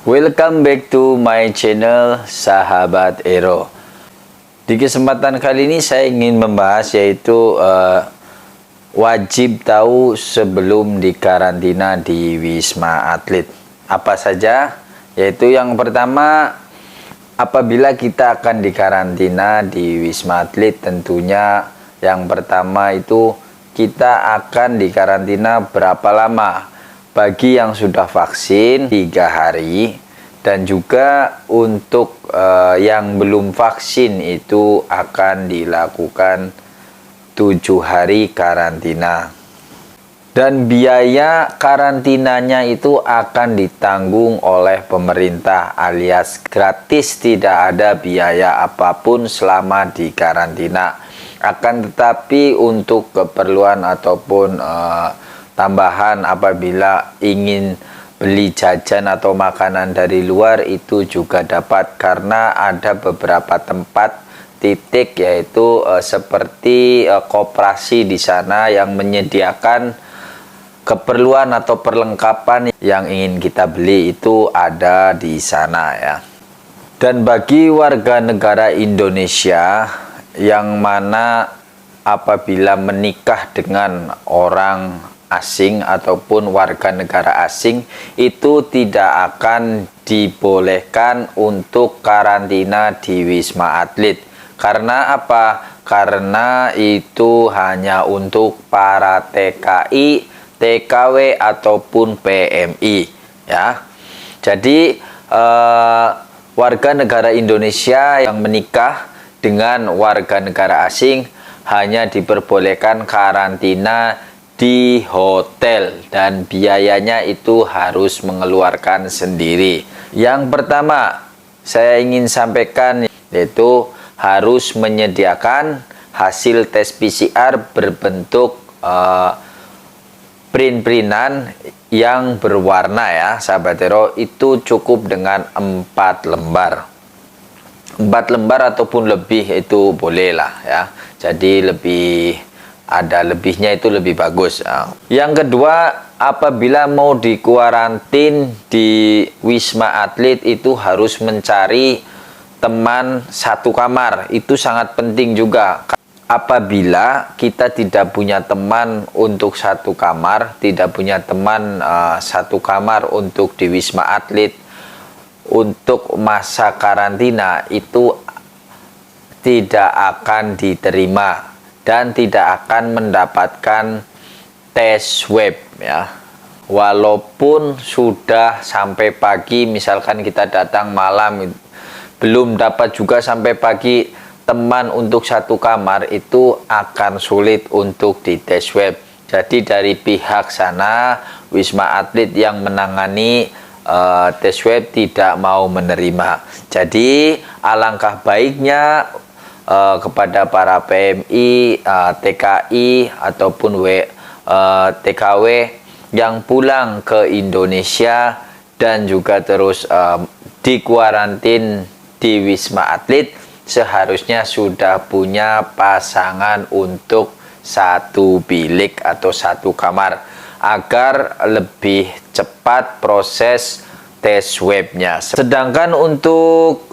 Welcome back to my channel Sahabat Ero. Di kesempatan kali ini saya ingin membahas yaitu wajib tahu sebelum dikarantina di Wisma Atlet. Apa saja? Yaitu yang pertama, apabila kita akan dikarantina di Wisma Atlet, tentunya yang pertama itu kita akan dikarantina berapa lama. Bagi yang sudah vaksin 3 hari, dan juga untuk yang belum vaksin itu akan dilakukan 7 hari karantina. Dan biaya karantinanya itu akan ditanggung oleh pemerintah alias gratis, tidak ada biaya apapun selama di karantina. Akan tetapi untuk keperluan ataupun tambahan apabila ingin beli jajan atau makanan dari luar itu juga dapat, karena ada beberapa tempat titik yaitu seperti koperasi di sana yang menyediakan keperluan atau perlengkapan yang ingin kita beli itu ada di sana ya. Dan bagi warga negara Indonesia yang mana apabila menikah dengan orang asing ataupun warga negara asing itu tidak akan dibolehkan untuk karantina di Wisma Atlet. Karena apa? Karena itu hanya untuk para TKI, TKW ataupun PMI ya. Jadi warga negara Indonesia yang menikah dengan warga negara asing hanya diperbolehkan karantina di hotel, dan biayanya itu harus mengeluarkan sendiri. Yang pertama saya ingin sampaikan yaitu harus menyediakan hasil tes PCR berbentuk print-printan yang berwarna ya sahabat Ero, itu cukup dengan 4 lembar. 4 lembar ataupun lebih itu boleh lah ya, jadi lebih ada lebihnya itu lebih bagus. Yang kedua, apabila mau dikuarantin di Wisma Atlet itu harus mencari teman satu kamar. Itu sangat penting juga. Apabila kita tidak punya teman untuk satu kamar, tidak punya teman satu kamar untuk di Wisma Atlet untuk masa karantina, itu tidak akan diterima dan tidak akan mendapatkan tes swab ya. Walaupun sudah sampai pagi, misalkan kita datang malam belum dapat juga sampai pagi teman untuk satu kamar, itu akan sulit untuk dites swab. Jadi dari pihak sana Wisma Atlet yang menangani tes swab tidak mau menerima. Jadi alangkah baiknya kepada para PMI, TKI ataupun TKW yang pulang ke Indonesia dan juga terus dikuarantin di Wisma Atlet seharusnya sudah punya pasangan untuk satu bilik atau satu kamar agar lebih cepat proses tes swabnya. Sedangkan untuk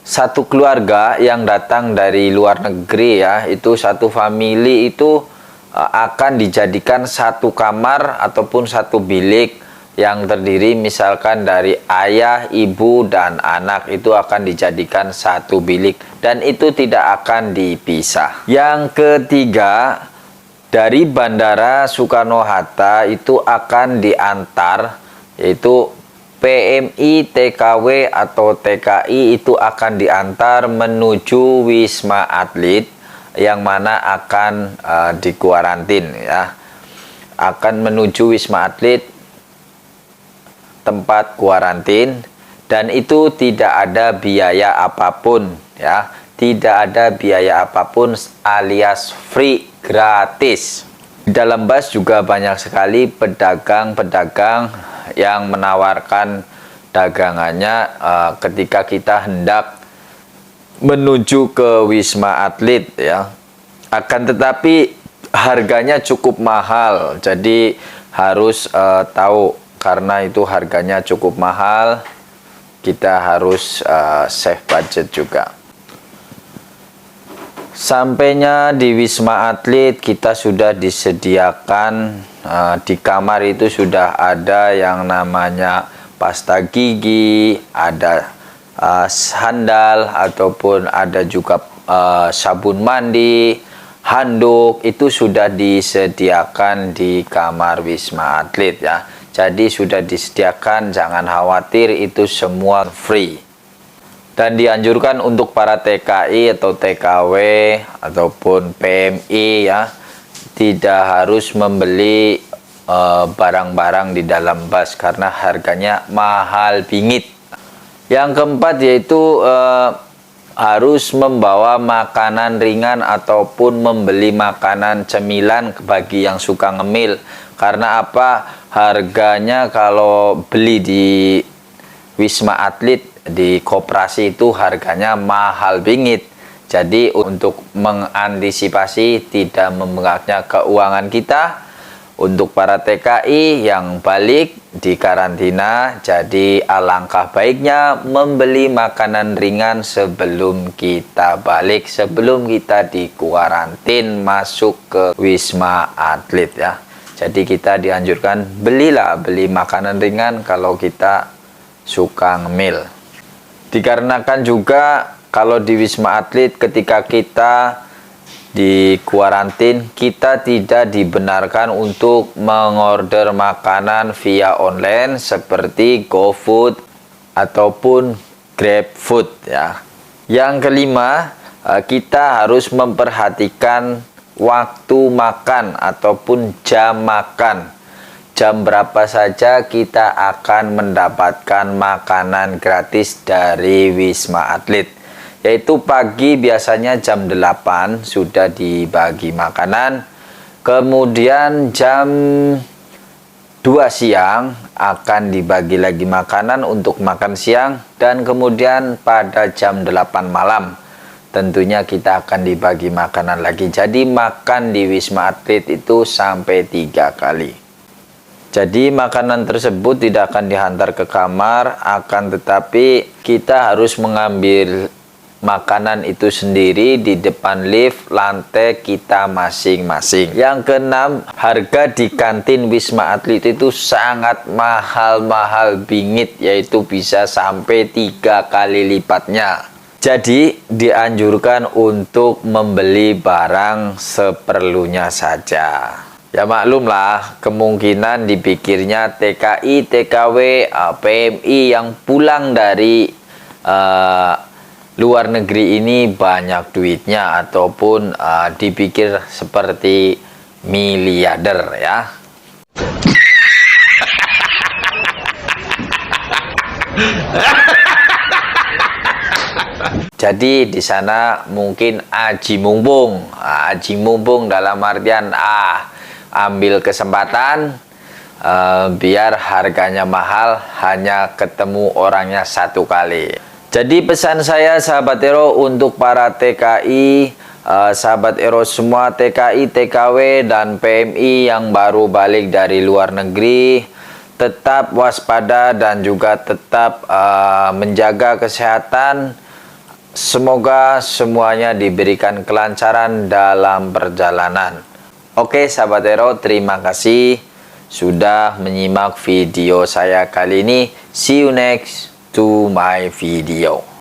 satu keluarga yang datang dari luar negeri ya, itu satu famili itu akan dijadikan satu kamar ataupun satu bilik yang terdiri misalkan dari ayah, ibu, dan anak, itu akan dijadikan satu bilik dan itu tidak akan dipisah. Yang ketiga, dari Bandara Soekarno-Hatta itu akan diantar, yaitu PMI, TKW atau TKI itu akan diantar menuju Wisma Atlet yang mana akan dikuarantin ya. Akan menuju Wisma Atlet tempat kuarantin, dan itu tidak ada biaya apapun ya. Tidak ada biaya apapun alias free, gratis. Di dalam bus juga banyak sekali pedagang-pedagang yang menawarkan dagangannya ketika kita hendak menuju ke Wisma Atlet ya. Akan tetapi harganya cukup mahal, jadi harus tahu karena itu harganya cukup mahal, kita harus save budget juga. Sampainya di Wisma Atlet, kita sudah disediakan di kamar itu sudah ada yang namanya pasta gigi, ada sandal, ataupun ada juga sabun mandi, handuk, itu sudah disediakan di kamar Wisma Atlet ya. Jadi sudah disediakan, jangan khawatir, itu semua free. Dan dianjurkan untuk para TKI atau TKW ataupun PMI ya, tidak harus membeli barang-barang di dalam bus karena harganya mahal bingit. Yang keempat yaitu harus membawa makanan ringan ataupun membeli makanan cemilan bagi yang suka ngemil. Karena apa? Harganya kalau beli di Wisma Atlet, di koperasi itu harganya mahal bingit. Jadi untuk mengantisipasi tidak membengkaknya keuangan kita, untuk para TKI yang balik di karantina, jadi alangkah baiknya membeli makanan ringan sebelum kita balik, sebelum kita di kuarantin masuk ke Wisma Atlet ya. Jadi kita dianjurkan beli makanan ringan kalau kita suka ngemil. Dikarenakan juga kalau di Wisma Atlet ketika kita di kuarantin, kita tidak dibenarkan untuk mengorder makanan via online seperti GoFood ataupun GrabFood ya. Yang kelima, kita harus memperhatikan waktu makan ataupun jam makan. Jam berapa saja kita akan mendapatkan makanan gratis dari Wisma Atlet. Yaitu pagi biasanya jam 8 sudah dibagi makanan. Kemudian jam 2 siang akan dibagi lagi makanan untuk makan siang. Dan kemudian pada jam 8 malam tentunya kita akan dibagi makanan lagi. Jadi makan di Wisma Atlet itu sampai 3 kali. Jadi makanan tersebut tidak akan dihantar ke kamar, akan tetapi kita harus mengambil makanan itu sendiri di depan lift lantai kita masing-masing. Yang keenam, harga di kantin Wisma Atlet itu sangat mahal bingit, yaitu bisa sampai 3 kali lipatnya. Jadi dianjurkan untuk membeli barang seperlunya saja. Ya maklumlah, kemungkinan dipikirnya TKI, TKW, PMI yang pulang dari luar negeri ini banyak duitnya ataupun dipikir seperti miliarder ya. Jadi di sana mungkin aji mumpung dalam artian ambil kesempatan biar harganya mahal, hanya ketemu orangnya 1 kali. Jadi pesan saya sahabat Ero untuk para TKI, sahabat Ero semua TKI, TKW dan PMI yang baru balik dari luar negeri, tetap waspada dan juga tetap menjaga kesehatan. Semoga semuanya diberikan kelancaran dalam perjalanan. Oke sahabat Ero, terima kasih sudah menyimak video saya kali ini. See you next to my video.